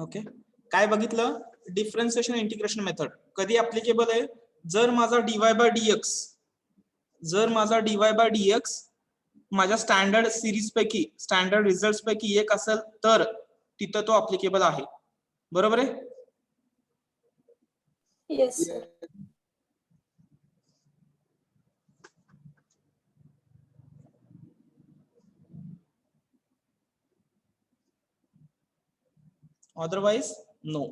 Okay, काय बघितलं? Differentiation integration method कधी ऍप्लिकेबल आहे? जर माझा dy बाय dx, जर माझा dy बाय dx माझ्या स्टँडर्ड सिरीज पैकी, स्टँडर्ड रिझल्ट पैकी एक असेल तर तिथं तो ऍप्लिकेबल आहे. बरोबर आहे? Yes sir. Otherwise no.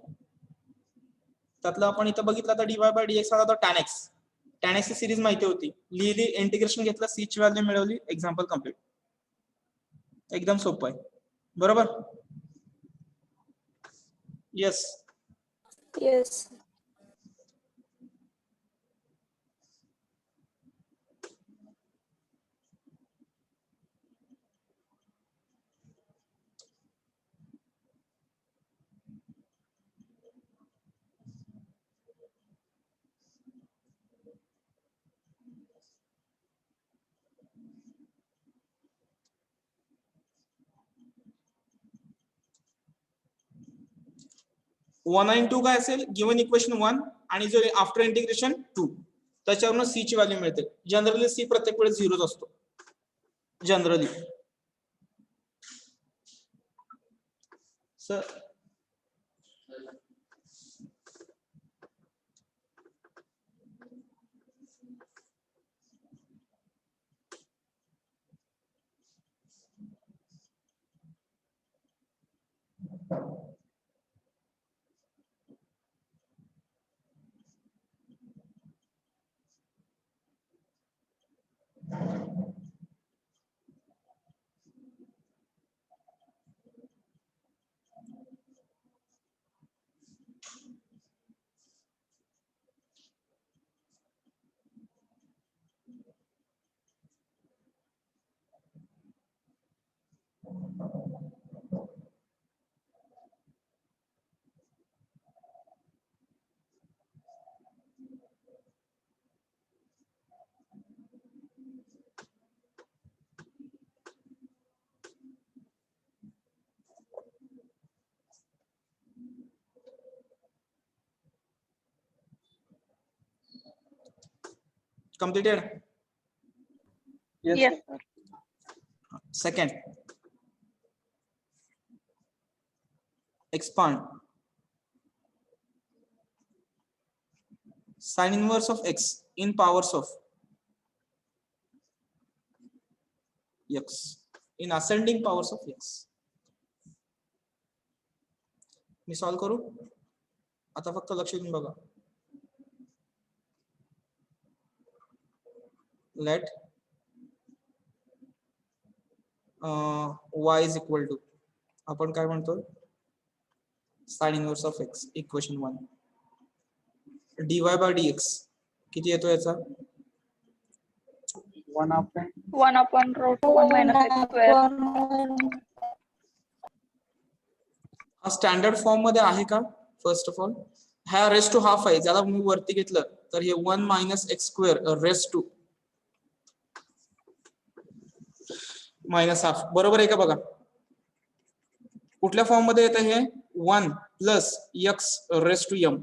त्यातलं आपण इथं बघितलं तर dy बाय dx आला तर tan x. tan x ची सिरीज माहिती होती, लिहिली, इंटिग्रेशन घेतलं, c ची व्हॅल्यू मिळवली, एक्झाम्पल कम्प्लीट. एकदम सोपं आहे. बरोबर? येस. येस. वन आणि टू काय असेल? गिवन इक्वेशन 1 आणि जो आफ्टर इंटिग्रेशन 2, त्याच्यावरून सी ची व्हॅल्यू मिळते. जनरली सी प्रत्येक वेळेस 0च असतो generally. Sir completed? Yes sir. Second, expand. Sin inverse of x in powers of x in ascending powers of x. मी सॉल्व करू? आता फक्त लक्ष देऊन बघा. Let y is equal to, आपण काय म्हणतो, sin inverse of x, equation 1, dy by dx किती येतो याचा? 1/√1 minus x square. हा स्टँडर्ड फॉर्म मध्ये आहे का? फर्स्ट ऑफ ऑल हा रेस टू हाफ आहे, ज्याला मी वरती घेतलं तर हे 1 minus x square raise to minus half. बरोबर आहे का? बघा कुठल्या फॉर्म मध्ये येतं हे? 1 plus x raise to m.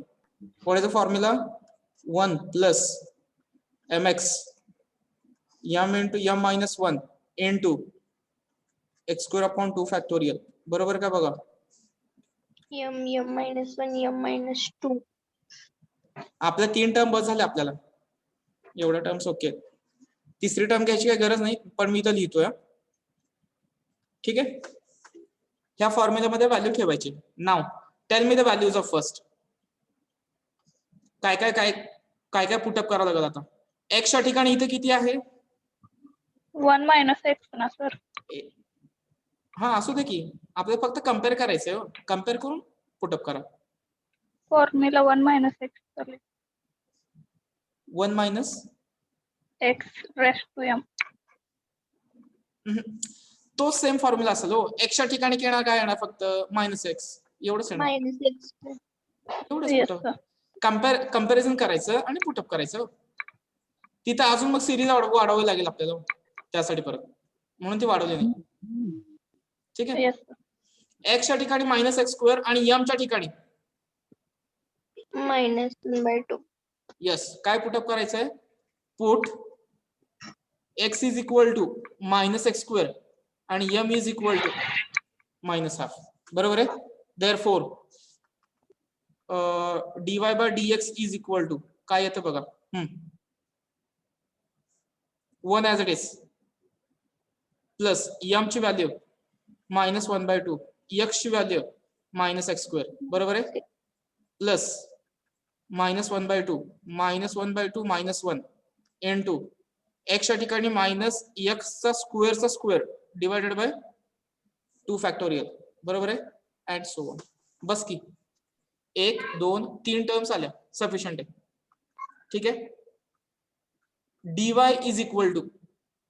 What is the formula? 1 plus mx m into m minus 1 into x square upon 2 factorial. बरोबर का? बघा m minus 1 m minus 2. आपल्या 3 टर्म बस झाले आपल्याला, एवढ्या टर्म्स ओके. तिसरी टर्म घ्यायची काही गरज नाही, पण मी इथं लिहितोय. ठीक आहे, ह्या फॉर्म्युल्यामध्ये व्हॅल्यू ठेवायची. Now tell me the values of first. काय काय काय काय काय पुटअप करावं लागेल आता? x च्या ठिकाणी इथे किती आहे? 1 minus x ना सर. हा असू दे की, आपल्याला फक्त कम्पेअर करायचंय. हो, कम्पेअर करून पुटअप करा. फॉर्म्युला 1 minus x चालेल. 1 minus x raised to m. तो सेम फॉर्म्युला असेल. हो, x च्या ठिकाणी येणार काय येणार? फक्त मायनस एक्स, एवढंच येणार. Minus x. एवढंच. कम्पॅरिझन करायचं आणि पुटअप करायचं. तिथं अजून मग सिरीज वाढवावी लागेल आपल्याला त्यासाठी परत, म्हणून ती वाढवली नाही. ठीक आहे. एक्सच्या ठिकाणी मायनस एक्स स्क्वेअर आणि एमच्या ठिकाणी -1/2. यस काय पुटअप करायचंय put x is equal to minus x square आणि m इज इक्वल टू -1/2 बरोबर आहे therefore dy by dx is equal to काय येतं बघा 1 as it is plus m ची व्हॅल्यू -1/2 x ची व्हॅल्यू मायनस एक्स स्क्वेअर बरोबर आहे प्लस -1/2 -1/2 -1 into x च्या ठिकाणी मायनस x चा स्क्वेअर डिवायडेड बाय 2 फॅक्टोरियल बरोबर आहे अँड सो ऑन बस की 1 2 3 टर्म्स आल्या सफिशियंट आहे ठीक आहे dy इज इक्वल टू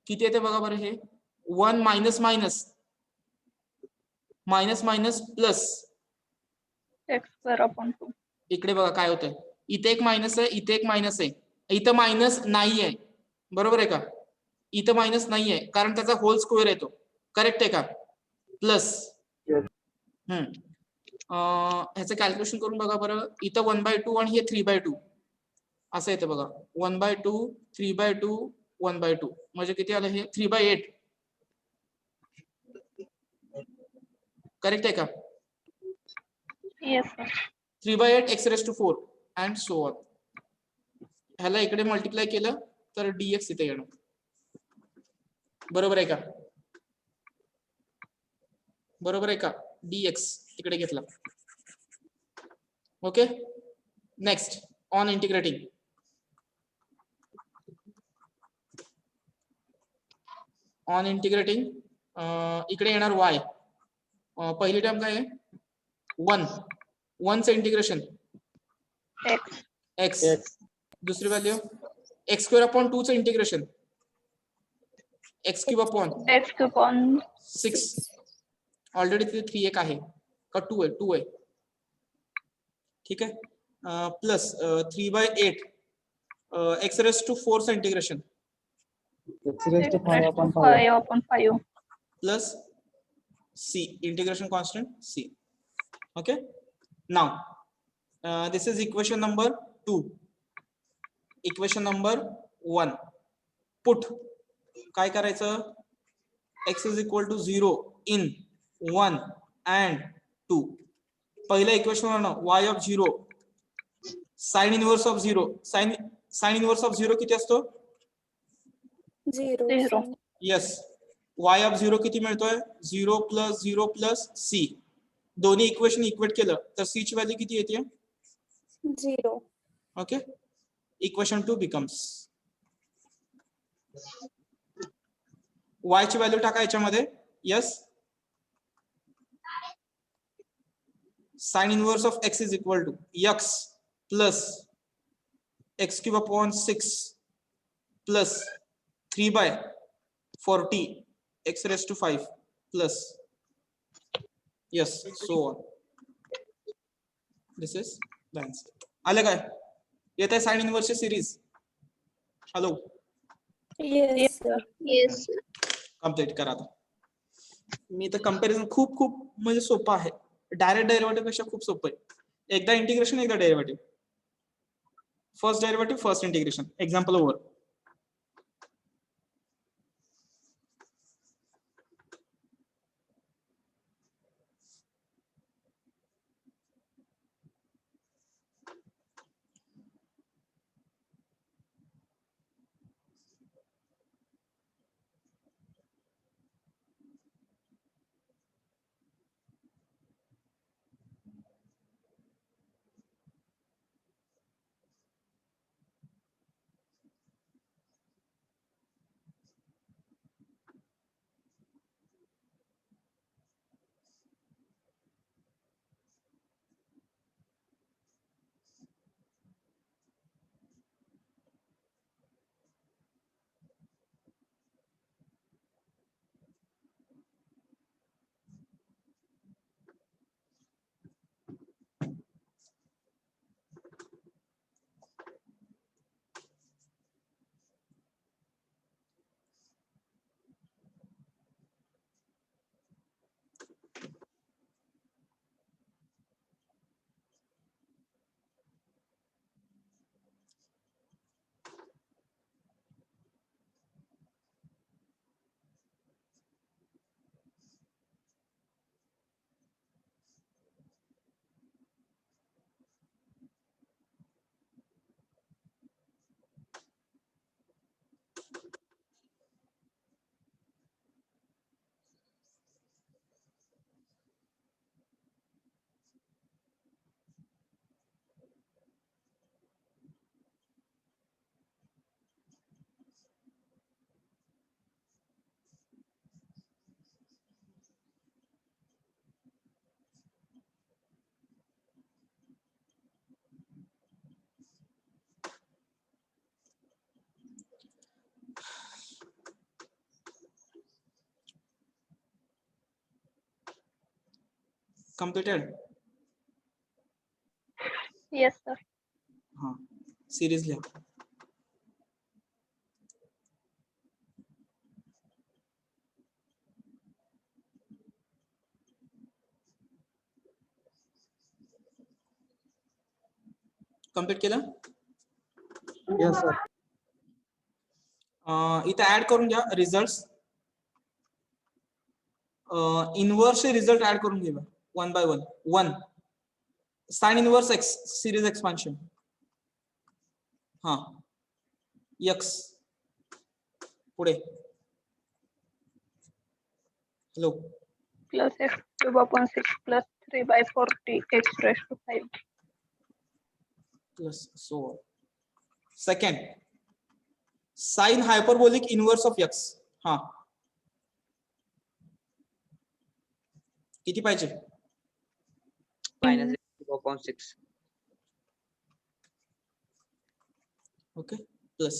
किती येते बघा बरं हे 1 minus minus minus minus plus x²/2. इकडे बघा काय होतंय इथे एक मायनस आहे इथे एक मायनस आहे इथं मायनस नाही आहे बरोबर आहे का इथं मायनस नाही आहे कारण त्याचा होल स्क्वेअर येतो करेक्ट आहे का प्लस ह्याचं कॅल्क्युलेशन करून बघा बरं इथं 1/2 आणि हे 3/2 असं येतं बघा 1/2 3/2 1/2 म्हणजे किती आलं हे 3/8 करेक्ट आहे का Yes, sir. 3/8 x⁴ and so on ह्याला इकडे मल्टिप्लाय केलं तर dx इथे येणार बरोबर आहे का बरोबर आहे का dx इकडे घेतला okay next on integrating on integrating इकडे येणार y पहिली टर्म काय आहे 1 चं इंटिग्रेशन X. x दुसरी व्हॅल्यू x²/2 चं इंटिग्रेशन x³ X³ 6 ऑलरेडी तिथे 3 एक आहे का 2 आहे 2 आहे ठीक आहे प्लस 3/8 x⁴ चं integration x⁵5/5. Plus c integration constant c okay now this is equation number 2 equation number 1 put काय करायचं x is equal to 0 in 1 and 2 पहिलं इक्वेशन वर y of 0 sin inverse of 0 sin inverse of 0 किती असतो 0. Yes y of 0 किती मिळतोय 0 plus 0 plus c दोन्ही equation equate केलं तर c ची व्हॅल्यू किती येते 0. ओके इक्वेशन 2 बिकम्स y ची व्हॅल्यू टाका याच्यामध्ये yes sin inverse of x is equal to x plus x³ 6 plus 3/40 x⁵ plus yes so on this is the answer आलं काय येत आहे साइन इनवर्स ची series hello Yes, sir. Yes. Complete करा आता मी तर कंपॅरिझन खूप खूप म्हणजे सोपं आहे डायरेक्ट डेरिव्हेटिव्ह पेक्षा खूप सोपं आहे एकदा इंटिग्रेशन एकदा derivative first derivative first integration example over completed. Yes, sir. हा सिरीज लिहा. कम्प्लीट केलं. Yes, sir. इथे ऍड करून घ्या रिझल्ट. इनवर्स रिझल्ट ऍड करून घ्या 1 by 1. 1 sign inverse x series expansion. हा एक्स पुढे. Hello. Plus x cube upon 6 plus 3 by 40 x raised to 5. Plus so second sine hyperbolic inverse of x. हा किती पाहिजे? Minus x cube upon 6. Okay plus.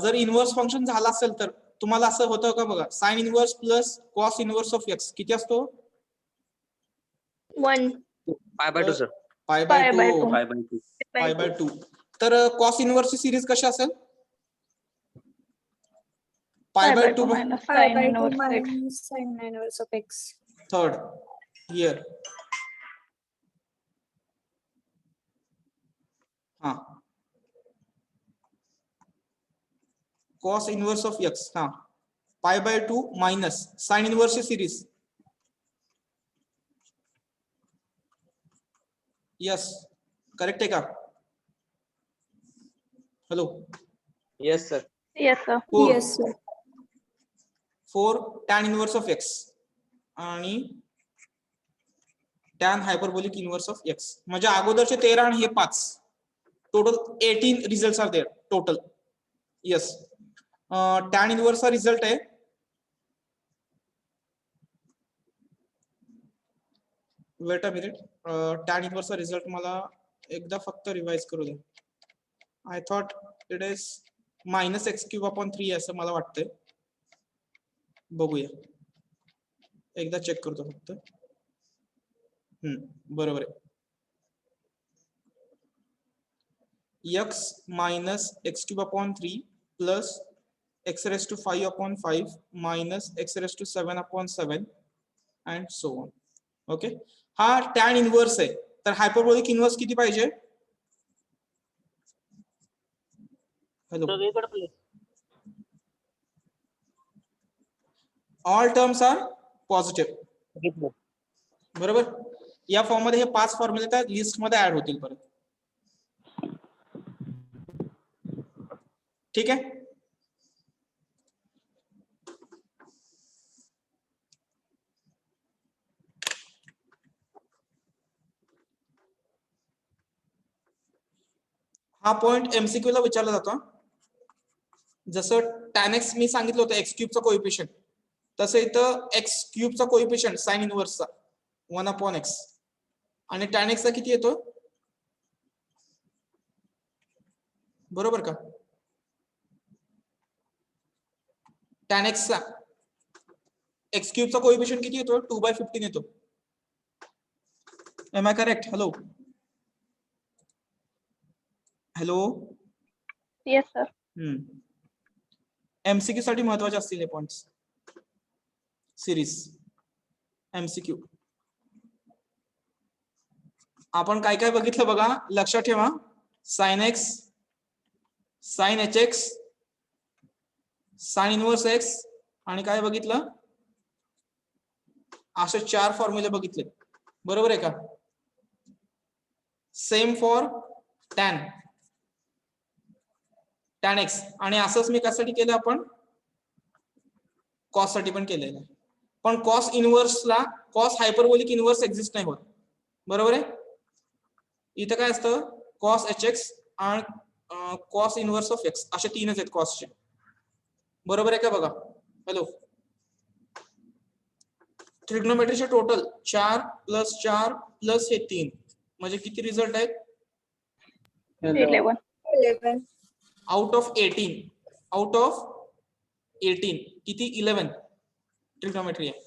जर inverse function झालं असेल तर तुम्हाला असं होतं का बघा, sine inverse plus cos inverse of x किती असतो? 1 Pi by 2, sir. Pi by Pi by 2. 2. Pi by 2. पाय बाय 2. तर कॉस इनवर्सची सिरीज कशी असेल? पाय by 2 minus Pi sin by 2 inverse x. minus sin inverse of x. Third here. हा cos inverse of x. हा pi by 2 minus sine इनवर्सची series. Yes correct आहे का? Hello. Yes, sir. Yes, sir. 4 Yes, sir. 4 tan inverse of x आणि tan hyperbolic inverse of x. म्हणजे अगोदरचे 13 आणि हे 5 total 18 results are there total. Yes tan इनवर्सचा रिझल्ट आहे वेट अ मिनिट. tan इनवर्सचा रिझल्ट मला एकदा फक्त रिवाइज करू द्या. I thought it is minus x cube upon 3 असं मला वाटतंय. बघूया एकदा चेक करतो फक्त. बरोबर आहे. X minus x cube upon 3 plus x raise to 5 upon 5 minus x raise to 7 upon 7 and so on. Okay हा टॅन इनवर्स आहे. तर हायपरबोलिक इनवर्स किती पाहिजे? Hello. All terms are positive. बरोबर. या फॉर्म मध्ये हे 5 फॉर्म्युले त्या लिस्ट मध्ये ऍड होतील परत. ठीक आहे. हा पॉइंट एमसीक्यू ला विचारला जातो. जसं tan x मी सांगितलं होतं एक्स क्यूबचा कोएफिशियंट, तसं इथं एक्स क्यूबचा कोएफिशियंट साइन इनवर्सचा 1 अपॉन एक्स आणि tan x चा किती येतो? बरोबर का? tan x चा एक्स क्यूबचा कोएफिशियंट किती येतो? 2/15 येतो. Am I correct? Hello hello. Yes, sir. MCQ साठी महत्वाचे असतील हे पॉइंट्स. सिरीज एमसीक्यू आपण काय काय बघितलं बघा, लक्षात ठेवा. Sine x, sine H x, sine inverse x आणि काय बघितलं? असे 4 फॉर्म्युले बघितले. बरोबर आहे का? Same for tan x. आणि असंच मी कशासाठी केलं? आपण कॉस साठी पण केलेलं आहे. पण कॉस इनवर्सला कॉस हायपरबोलिक इनवर्स एक्झिस्ट नाही होत. बरोबर आहे. इथं काय असतं? कॉस एच एक्स आणि कॉस इनवर्स ऑफ एक्स असे 3च आहेत कॉसचे. बरोबर आहे का? बघा हॅलो. ट्रिग्नोमेट्रीचे टोटल 4 + 4 + हे 3 म्हणजे किती रिझल्ट आहेत? 11. 11. आउट ऑफ 18 किती? 11 ट्रिग्नोमेट्री आहे.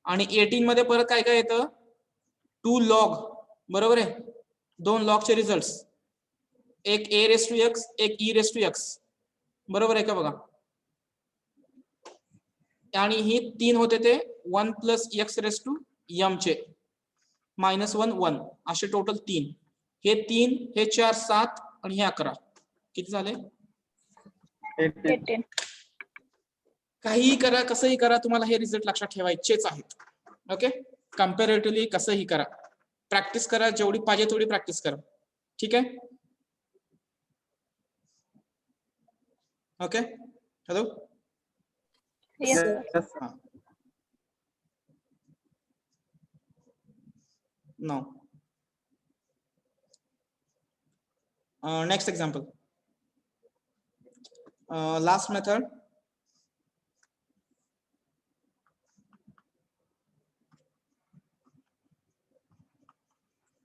आणि 18 मध्ये परत काय काय येतं 2 लॉग, बरोबर आहे, 2 लॉगचे रिझल्ट, एक a रेस टू x, एक e रेस टू x, बरोबर आहे का बघा. आणि ही 3 होते ते 1 plus x raise to m चे -1 1 असे टोटल 3. हे 3 हे 4 7 आणि हे 11 किती झाले. 18. काहीही करा, कसंही करा, तुम्हाला हे रिझल्ट लक्षात ठेवायचेच आहेत. ओके, कम्पॅरेटिव्हली कसंही करा, प्रॅक्टिस करा, जेवढी पाहिजे तेवढी प्रॅक्टिस करा. ठीक आहे. Okay, hello. Yes, Sir. sir. No. Next example. Last method.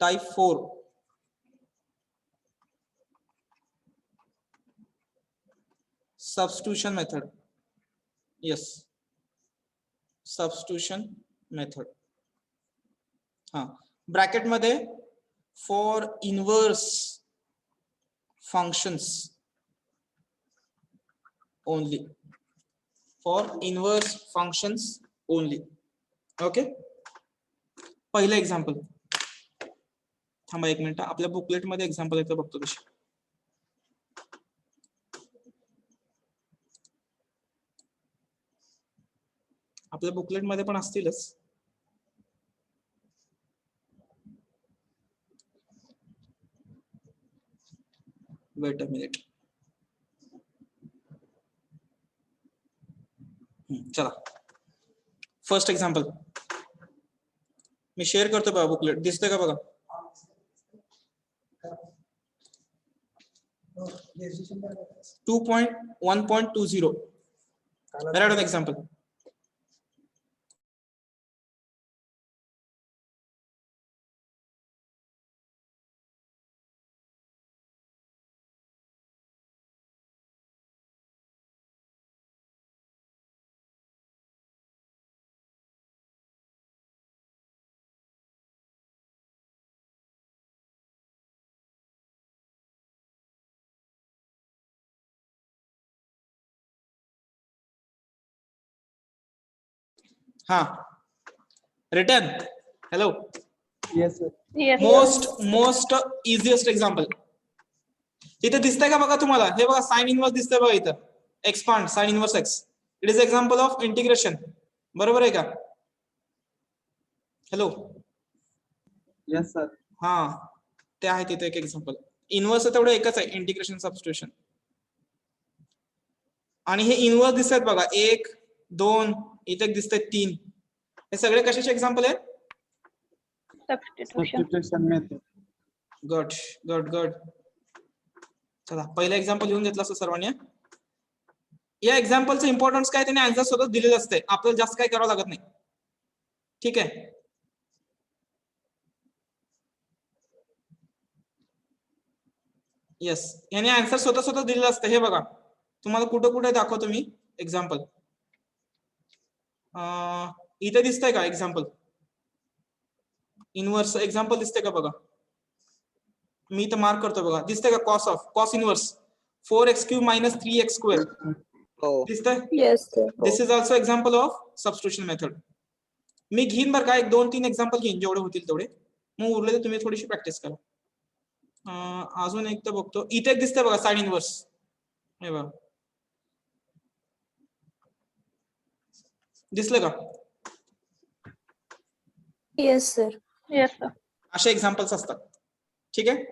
Type 4. Substitution method. Yes. Substitution method. Bracket मध्ये for inverse functions only, for inverse functions only. Okay, पहिलं एक्झाम्पल. थांबा एक मिनिट, आपल्या बुकलेट मध्ये एक्झाम्पल येतं बघतो कशी. आपल्या बुकलेट मध्ये पण असतीलच. Weight a minute. चला, फर्स्ट एक्झाम्पल मी शेअर करतो बघा, बुकलेट दिसतंय का बघा. टू 2.1.20. Write an example. हा, return. Hello. Yes, sir. Yes, most easiest example इथे दिसतंय का बघा तुम्हाला. हे बघा साइन इनवर्स दिसतंय बघा इथं, expand sign inverse x. It is example of integration, बरोबर आहे का. हॅलो. Yes, sir. हा, ते आहे तिथे एक एक्झाम्पल. इनवर्स तेवढं एकच आहे, इंटिग्रेशन सबस्टिट्यूशन. आणि हे इनवर्स दिसतात बघा, 1 2 इथे दिसतंय 3. हे सगळे कशाचे एक्झाम्पल आहे. substitution. Substitution method. Good good good. चला, पहिलं एक्झाम्पल लिहून घेतलं असं सर्वांनी. या एक्झाम्पलचं इम्पॉर्टन्स काय, त्याने आन्सर स्वतः दिलेलं असते, आपल्याला जास्त काय करावं लागत नाही. ठीक आहे. येस, याने आन्सर स्वतः दिलेलं असतं. हे बघा, तुम्हाला कुठं कुठे दाखवतो मी एक्झाम्पल. इथे दिसतंय का एक्झाम्पल, इनवर्स एक्झाम्पल दिसतंय का बघा. मी इथं मार्क करतो बघा, दिसतंय का. Cos inverse 4x³ - 3x². Oh. दिसतंय. Yes, sir. This is also example of substitution method. मी घेईन बरं का, 1 2 3 एक्झाम्पल घेईन, जेवढे होतील तेवढे, मग उरले तर तुम्ही थोडीशी प्रॅक्टिस करा. अजून एक तर बघतो. इथे दिसतंय बघा साइन इनवर्स. हे बघा, दिसलं का. Yes, sir. Yes, sir. असे एक्झाम्पल्स असतात. ठीक आहे.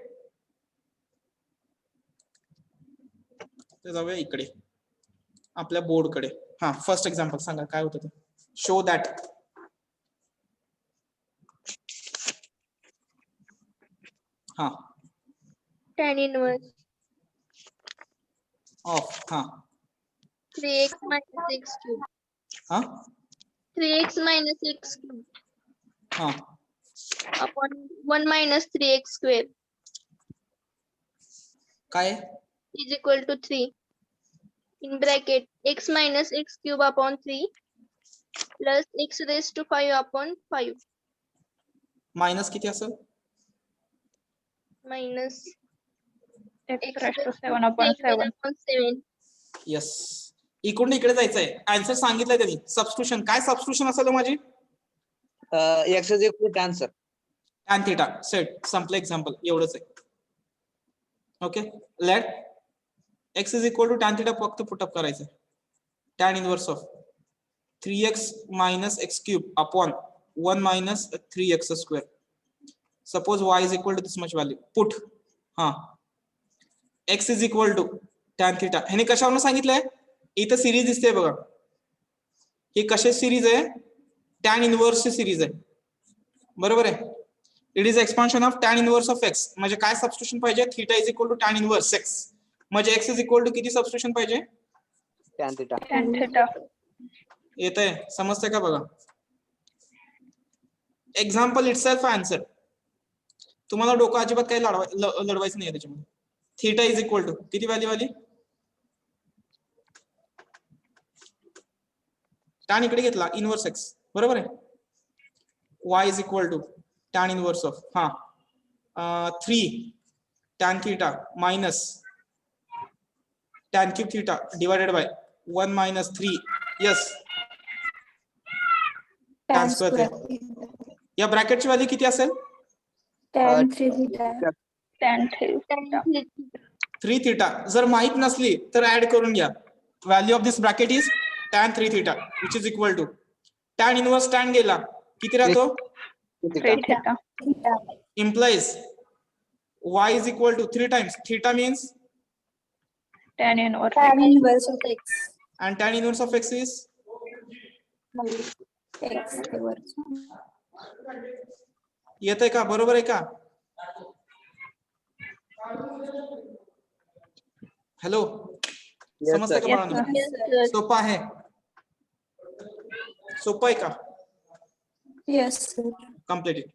जाऊया इकडे आपल्या बोर्डकडे. हा, फर्स्ट एक्झाम्पल सांगा काय होतं ते. Show that. हा, tan inverse ऑफ. हा 3x minus x cube. हा 3x minus x cube हा upon 1 minus 3x square काय. is equal to 3. In bracket, x minus x cube upon 3 plus x raised to 5 upon 5 minus किती असेल? minus x raised to 7 upon 7. 7. Yes, इकडून इकडे जायचंय. Answer सांगितलंय त्यांनी. Substitution, काय सबस्टिट्यूशन असेल हो माझी? X is equal to tan sir. Tan theta. Set, संपलं एक्झाम्पल, एवढंच आहे. Okay, let x is equal to tan theta फक्त पुटअप करायचं. Tan inverse of 3x minus x cube upon 1 minus 3x square. Suppose y is equal to this much value. Put x is equal to tan theta. ह्याने कशावरून सांगितलंय? इथं series दिसते बघा. ही कशाची series आहे? टॅन इनवर्स ची सिरीज आहे. बरोबर आहे. It is expansion of tan inverse of x. म्हणजे काय सबस्टिट्यूशन पाहिजे? Theta is equal to tan inverse x. म्हणजे x इज इक्वल टू किती सबस्टिट्यूशन पाहिजे? Tan theta. Tan theta. येतंय, समजतंय का बघा. Example itself answer. तुम्हाला डोकं अजिबात काही लढवायचं नाही त्याच्यामध्ये. थीटा इज इक्वल टू किती व्हॅल्यू आली? टॅन इकडे घेतला, इनवर्स x, बरोबर आहे. y is equal to tan inverse of 3 tan theta minus tan cube theta divided by 1 minus 3. Yes, tan square. या ब्रॅकेटची व्हॅल्यू किती असेल? tan 3 theta. Tan theta. 3 theta. जर माहित नसली तर ऍड करून घ्या. Value of this bracket is tan 3 theta which is equal to tan inverse tan गेला किती राहतो? 3 theta. Theta. Implies y is equal to 3 times theta means Tan inverse. Tan inverse of x. and tan inverse of x is X inverse. येतंय का? बरोबर आहे का? Hello, Yes, समजतंय का sir. बाळांनो? Yes, sir. सोपं आहे? सोपं आहे का? Yes, sir. Complete it.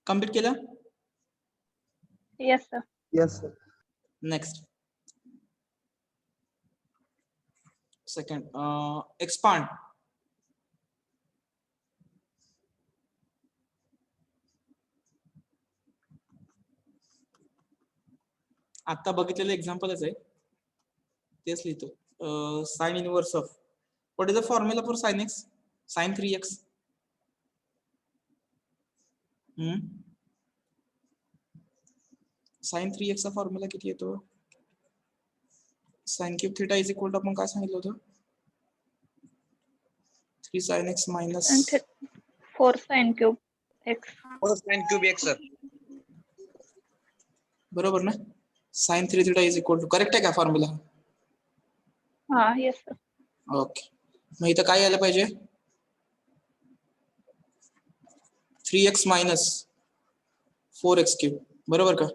Complete केलं? Yes, sir. Yes, sir. Next. Second, expand. आता बघितलेलं एक्झाम्पलच आहे, तेच लिहितो. Sine inverse of, what is the formula for sine x? Sine 3x. Sine 3x चा फॉर्म्युला किती येतो? Sine cube theta is equal to आपण काय सांगितलं होतं? 3 sin x minus 4 sin cube x. 4 sin cube x, sir. बरोबर ना? Sine 3 theta is equal to, correct आहे का फॉर्म्युला? Yes, sir. ओके, मग इथं काय यायला पाहिजे? 3x मायनस 4x क्यूब, बरोबर का?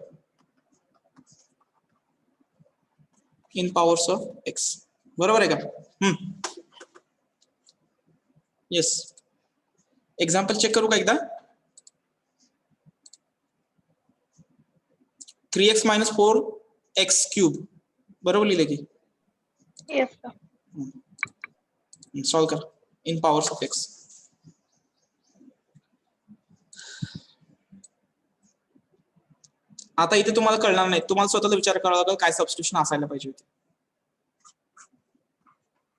इन पॉवर्स ऑफ x, बरोबर आहे का? येस. एक्झाम्पल चेक करू का एकदा? 3x मायनस 4x क्यूब, बरोबर लिहिले की? Yes, sir. सॉल्व कर इन पॉवर्स ऑफ x. आता इथे तुम्हाला कळणार नाही, तुम्हाला स्वतःला विचार करावा लागेल काय सबस्टिट्यूशन असायला पाहिजे होते.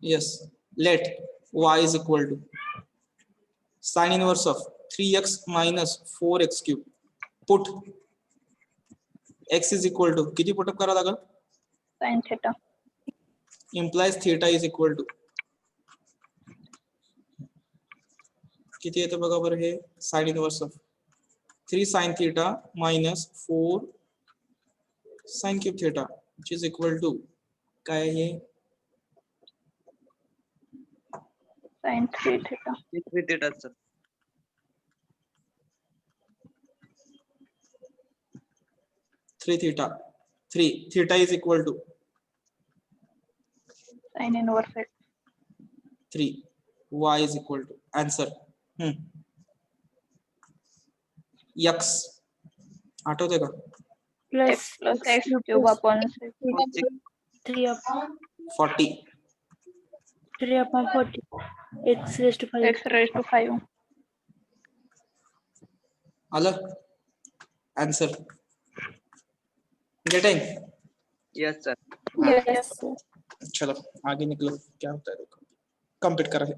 Yes, let y is equal to sine inverse of 3x minus 4x cube, put x is equal to किती पुटअप करावं लागेल? Sin theta. Implies theta is equal to किती येतं बघा बरं हे, sine inverse of 3 sin theta minus 4 sin cube theta which is equal to काय हे? Sin 3 theta. 3 theta sir. 3 theta. 3 theta is equal to Sin inverse x. 3. Y is equal to answer. X आठवते का? X plus x cube upon 6. 3 upon 40. 3 upon 40. X raised to 5. X raised to 5. आलं answer? Getting? Yes sir. Yes, sir. चलो आगे निकलो, क्या होता है देखो. कंप्लीट करा है.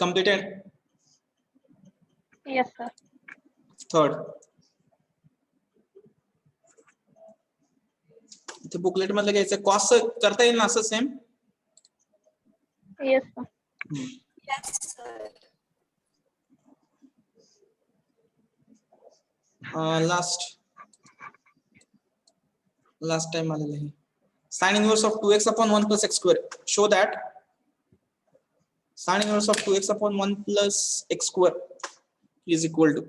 Completed. Yes, sir. थर्ड. इथे बुकलेट मधलं घ्यायचं, कॉस्ट करता येईल ना असं same? Yes, sir. Yes, sir. Last time आलेलं आहे. Sine inverse of 2x upon 1 plus x square. Show that sin inverse of 2x upon 1 plus x square is equal to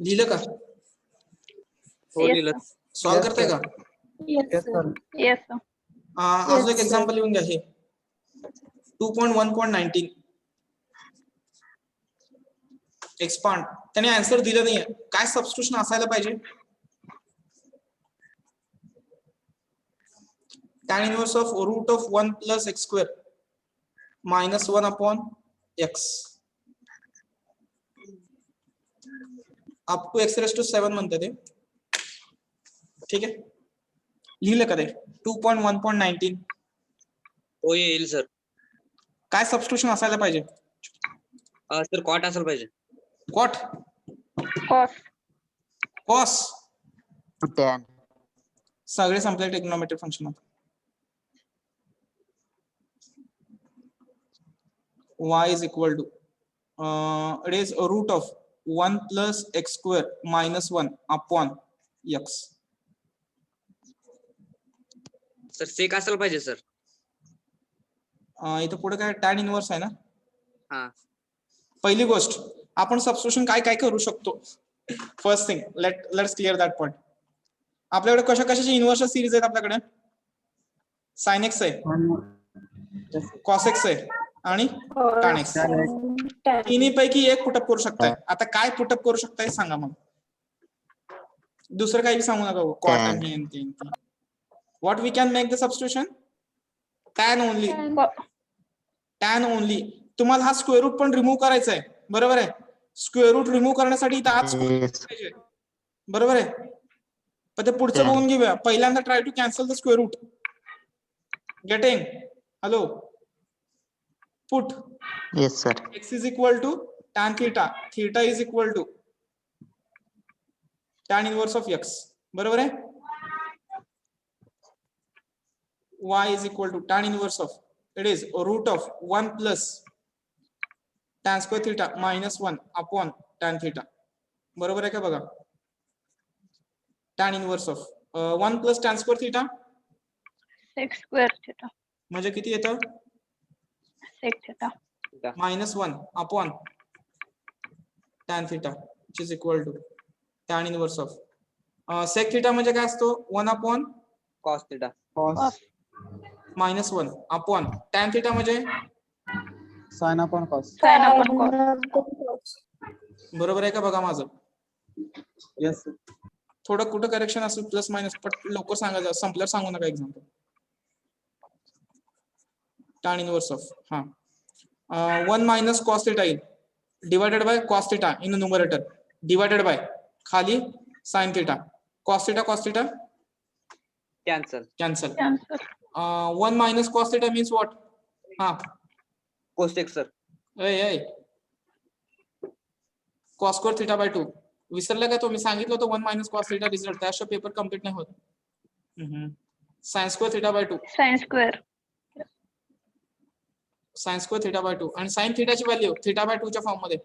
लिहिलं का? हो Yes, लिहिलं. sir. सॉल्व करताय का? Yes, sir. Yes, sir. अजून एक Yes, sir. एक्झाम्पल लिहून घ्या हे 2.1.19 एक्सपांड. त्याने आन्सर दिलं नाहीये, काय सबस्टिट्यूशन असायला पाहिजे? tan inverse of root of 1 plus x square minus 1 upon x up to x raised to 7 म्हणते ते. ठीक आहे, लिहिलं का ते 2.1.19? हो येईल सर. काय सबस्टिट्यूशन असायला पाहिजे? सर कॉट असायला पाहिजे. Cot, cos cos, tan. सगळे संपले trigonometric function. y is equal to it is a root of 1 plus x square minus 1 upon x. Sir sec असायला पाहिजे सर. इथं पुढे काय tan इनवर्स आहे ना. हा. पहिली गोष्ट आपण सबस्टिट्यूशन काय काय करू शकतो. First thing let's clear that point. आपल्याकडे कशा कशाची इनवर्स सिरीज आहेत? आपल्याकडे sin x आहे, cos x आहे आणि tan x. तिन्ही पैकी एक पुटअप करू शकताय. आता काय पुटअप करू शकताय सांगा मग. दुसरं काही सांगू नका. cot Tan. आणि हे. What we can make the substitution? tan only. tan only. तुम्हाला हा स्क्वेअर रूट पण रिमूव्ह करायचा आहे, बरोबर आहे. स्क्वेअर रूट रिमूव्ह करण्यासाठी इथं आज Yes. पाहिजे, बरोबर आहे. पण ते पुढचं Tan. बघून घेऊया. पहिल्यांदा try to cancel the square root. Getting? Hello, put Yes, sir. x is equal to tan theta, theta is equal to tan inverse of x, बरोबर आहे. y is equal to tan inverse of, it is root of 1 plus tan square theta minus 1 upon tan theta, बरोबर आहे का बघा. tan inverse of 1 plus tan square theta sec square theta म्हणजे किती येतं? sec theta minus 1 upon tan theta which is equal to tan inverse of sec theta म्हणजे काय असतो? 1 upon cos theta. cos minus 1 upon tan theta म्हणजे sin upon cos. sin upon cos. बरोबर आहे का बघा माझं. Yes. थोडं कुठं करेक्शन असेल प्लस मायनस पट लवकर सांगायचं, संपल्यावर सांगू नका. Example tan inverse of 1 minus cos theta येईल divided by cos theta in the numerator divided by खाली sin theta, cos theta cancel. cancel. Cancel. 1 minus cos theta means what? Cosec sir. cos square theta by 2 विसरला का तो? मी सांगितलं होतं 1 minus cos theta result, त्याशिवाय paper complete नाही होत. sin square theta by 2 sin square sin square theta by 2 आणि sin theta ची व्हॅल्यू theta by 2 च्या फॉर्म मध्ये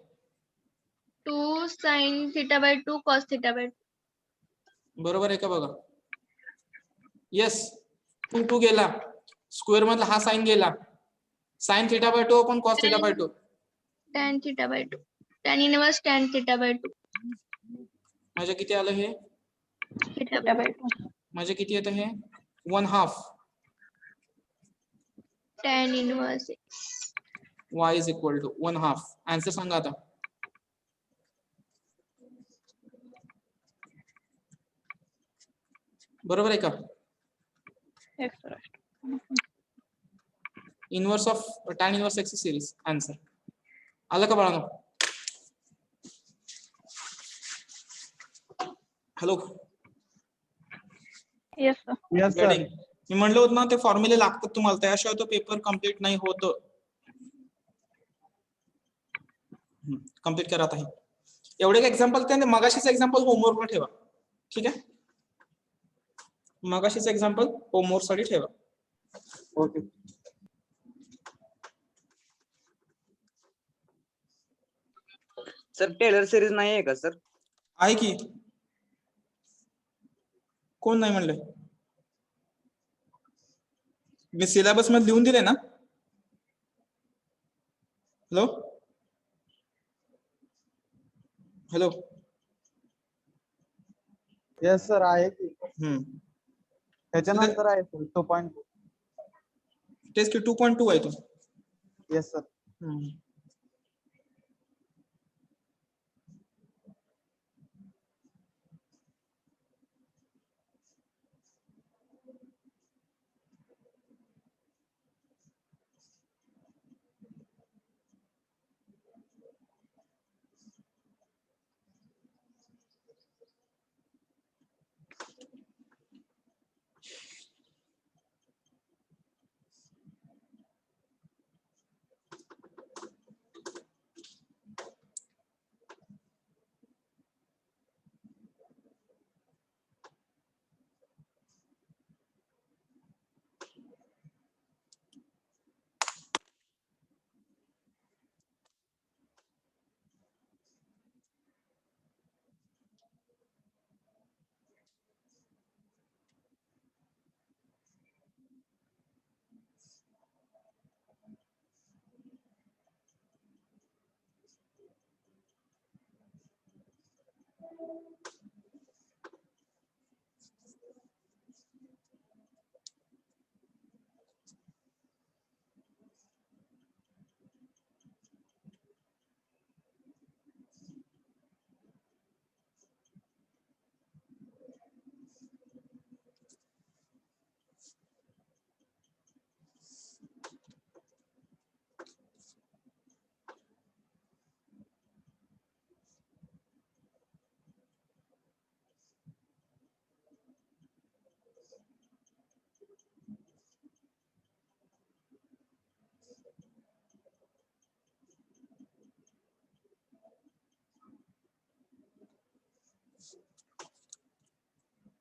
2 sin theta by 2 cos theta by 2. बरोबर आहे का बघा. येस, 2 गेला, स्क्वेअर मधला हा साइन गेला. sin theta by 2 आपण cos theta by 2 tan theta by 2. tan inverse tan theta by 2. म्हणजे किती आलं हे? theta by 2 म्हणजे किती येतं हे? 1/2 tan inverse x. y is equal to 1/2. Answer सांगा आता. बरोबर आहे का? x raised inverse of tan inverse x series. Answer आलं का बाळांनो? Hello, yes sir. Yes, sir. मी म्हणलं होतं ना ते फॉर्म्युले लागतात तुम्हाला, त्याशिवाय तो पेपर कम्प्लीट नाही होत. कम्प्लीट करा आता. एवढे एक्झाम्पल त्याने मगाशीच एक्झाम्पल होमवर्कवर ठेवा. ठीक आहे, मगाशीच एक्झाम्पल होमवर्क साठी ठेवा. Okay. सर टेलर सिरीज नाही आहे का सर? आहे की. कोण नाही म्हणलंय? मी सिलेबस मध्ये लिहून दिले ना. Hello hello. Yes, sir. आहे की. हम्म. त्याच्यानंतर आहे 2.2. तेच की 2.2 आहे तो. Yes, sir. हम्म.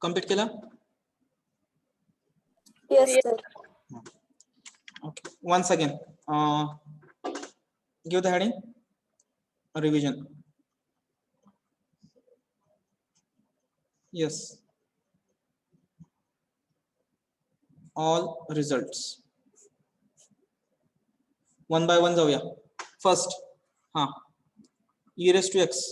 कम्प्लीट केला. Yes, sir. Okay. Once again, give the heading revision. Yes. All results. One by one जाऊया. First, e raised to x.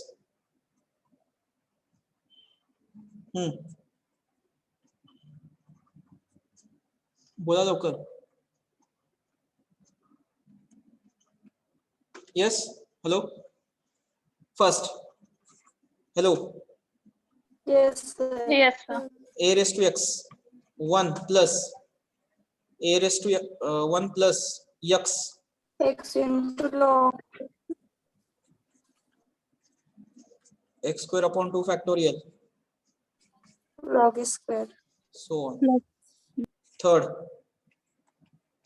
बोला लवकर. Yes. Hello. First. Hello. Yes, sir. Yes, sir. A raised to x 1 plus a raised to 1 plus x X into log x square upon 2 factorial, log square. so on. Third,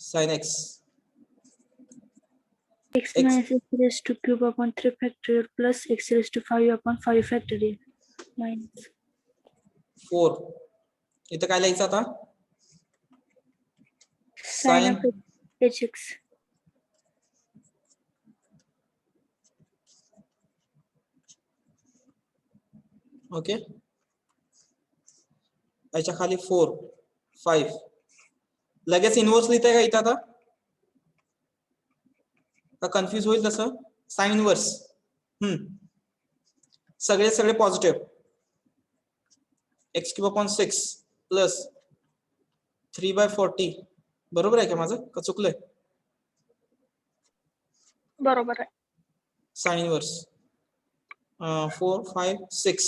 sin x X minus x raised to cube upon 3 factorial plus x raised to 5 upon 5 factorial minus 4. इथं काय लिहायचं आता? sin of hx. Okay, याच्या खाली 4 5 लगेच inverse लिहिताय का इथं आता? का कन्फ्यूज होईल तसं? साइन इनवर्स सगळे positive. x cube upon 6 plus 3/40 बरोबर आहे का माझं का चुकलंय? बरोबर आहे. Sine inverse 4 5 6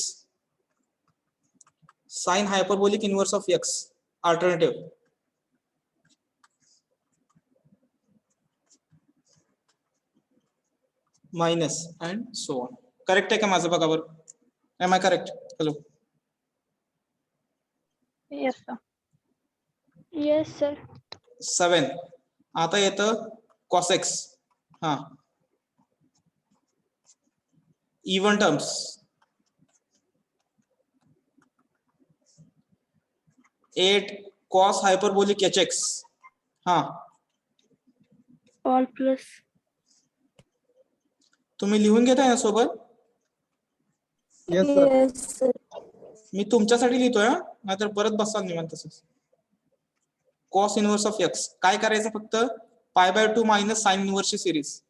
sine hyperbolic inverse of x alternative minus and so on. Correct आहे का माझं बघा बरं? Am I correct? Hello. Yes, sir. Yes, sir. 7. आता येतं cos x. Even terms 8 cos hyperbolic hx. All plus तुम्ही लिहून घेताय ना सोबत? Yes, sir. yes, sir. मी तुमच्यासाठी लिहितोय, नाहीतर परत बसा निवांत तसंच. cos इनवर्स ऑफ x काय करायचं? फक्त π/2 मायनस साइन इनवर्स ची series.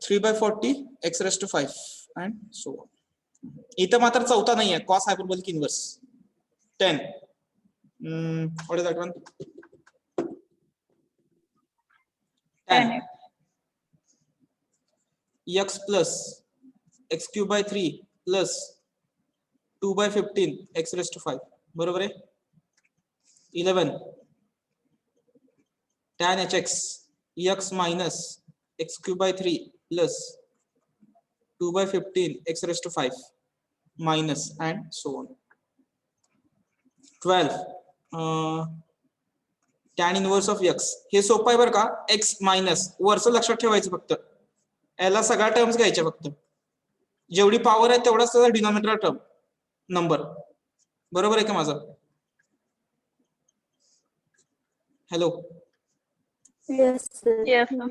Three by 40 x raised to 5 and so on. इथं मात्र चौथा नाहीये cos hyperbolic inverse. 10. What is that one? 10. 10x. X plus x cube by 3 plus 2 by 15 x raised to 5. बरोबर आहे. 11 tan hx x minus x cube by 3 plus 2 by 15 x raised to 5 minus and so on. 12 tan inverse of x. हे सोपं आहे बरं का. x minus वरचं लक्षात ठेवायचं फक्त. याला सगळ्या टर्म्स घ्यायच्या फक्त. जेवढी पॉवर आहे तेवढाच त्याचा डिनॉमिनेटर टर्म नंबर. बरोबर आहे का माझं? Hello. Yes, sir. Yes, sir.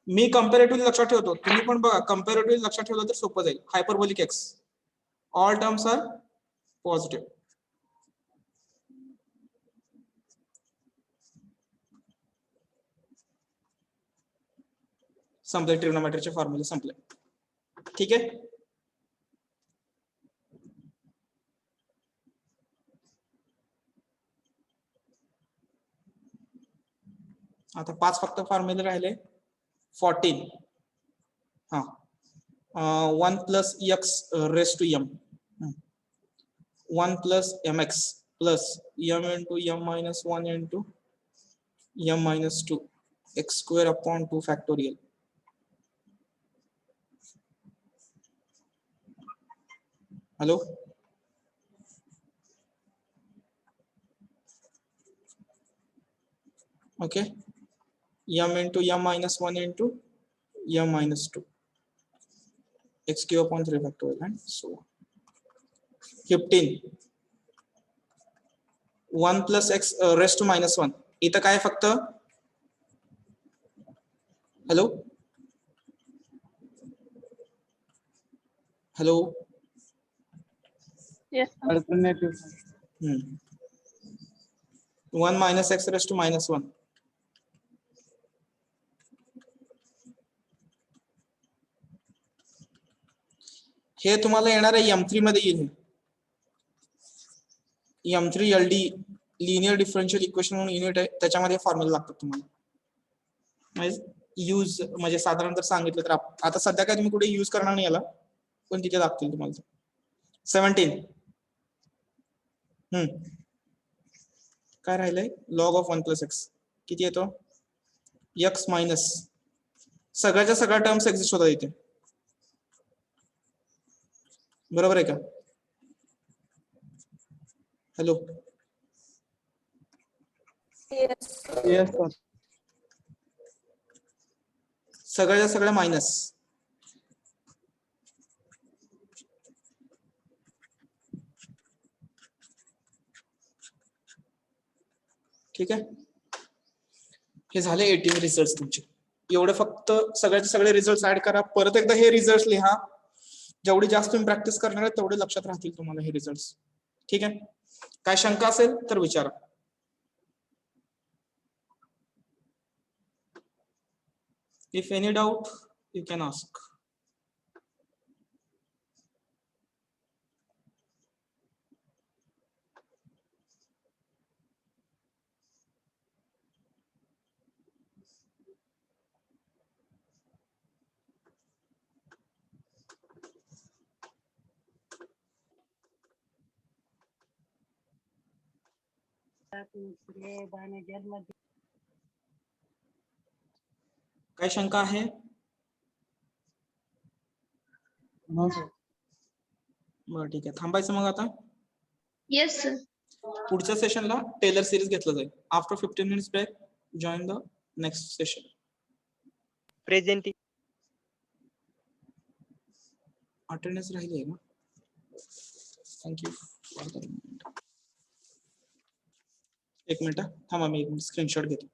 मी कंपॅरेटिव्हली लक्षात ठेवतो. तुम्ही पण बघा कंपॅरेटिव्हली लक्षात ठेवलं तर सोपं जाईल. Hyperbolic x. All terms are positive. संपले ट्रिग्नोमेट्रीचे फॉर्म्युले संपले. ठीक आहे. आता 5 फक्त फॉर्म्युले राहिले. 14 हा 1 plus x raised to m 1 plus mx plus m into m minus 1 into m minus 2 x square upon 2 factorial. Hello. Okay. M into m minus 1 into m minus 2 x cube upon 3 factorial and so on. 15 1 plus x raised to minus 1. इथं काय फक्त hello hello Yes, sir. Alternative. 1 minus x raised to minus 1. हे तुम्हाला येणार आहे M3 मध्ये येईल. M3 LD linear differential equation म्हणून युनिट आहे, त्याच्यामध्ये फॉर्म्युला लागतात तुम्हाला. यूज म्हणजे साधारणतः सांगितलं तर आता सध्या काय तुम्ही कुठे यूज करणार नाही याला, पण तिथे लागतील तुम्हाला. 17 काय राहिलंय. लॉग ऑफ 1 plus x किती येतो. x मायनस सगळ्याच्या सगळ्या टर्म्स एक्झिस्ट होतात इथे. बरोबर आहे का. हॅलो. Yes, sir. सगळ्याच्या सगळ्या मायनस. ठीक आहे. हे झाले 18 रिझल्ट तुमचे. एवढे फक्त सगळ्याचे सगळे रिझल्ट ऍड करा. परत एकदा हे रिझल्ट लिहा. जेवढी जास्त तुम्ही प्रॅक्टिस करणार आहे तेवढे लक्षात राहतील तुम्हाला हे रिझल्ट. ठीक आहे. काय शंका असेल तर विचारा. If any doubt, you can ask. काय शंका आहे. No, sir. बरं ठीक आहे. थांबायचं मग आता. Yes, sir. पुढच्या सेशनला टेलर सिरीज घेतलं जाईल. After 15 minutes break join the next session. Present attendance राहिली आहे ना. थँक्यू. एक मिनिट थांबा, मी एक स्क्रीनशॉट घेतो.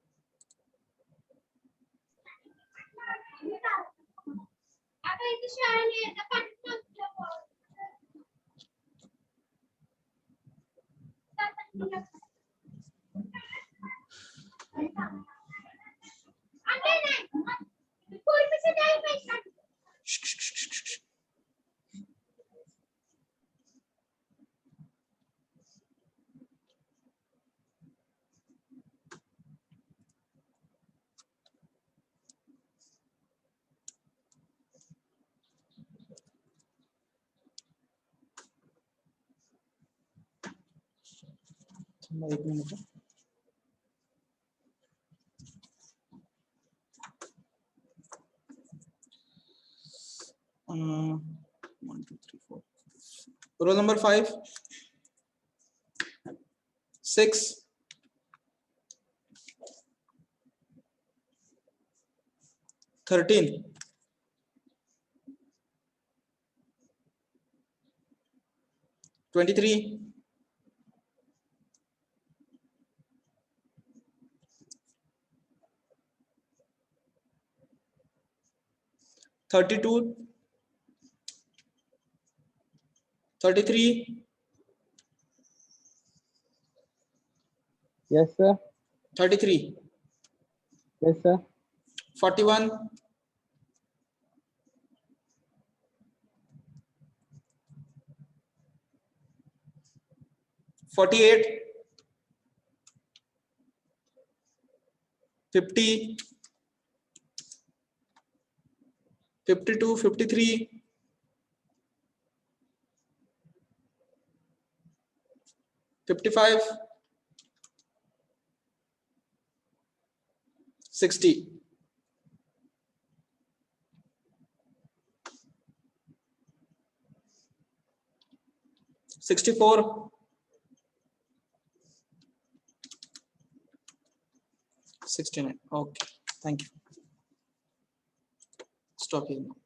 एक minute. Uh, 1, 2, 3, 4. Roll number 5. 6. 13. 23. 32. 33. Yes, sir. 33. Yes, sir. 41. 48. 50. 52. 53. 55. 60. 64. 69. Okay. Thank you. Stop here now.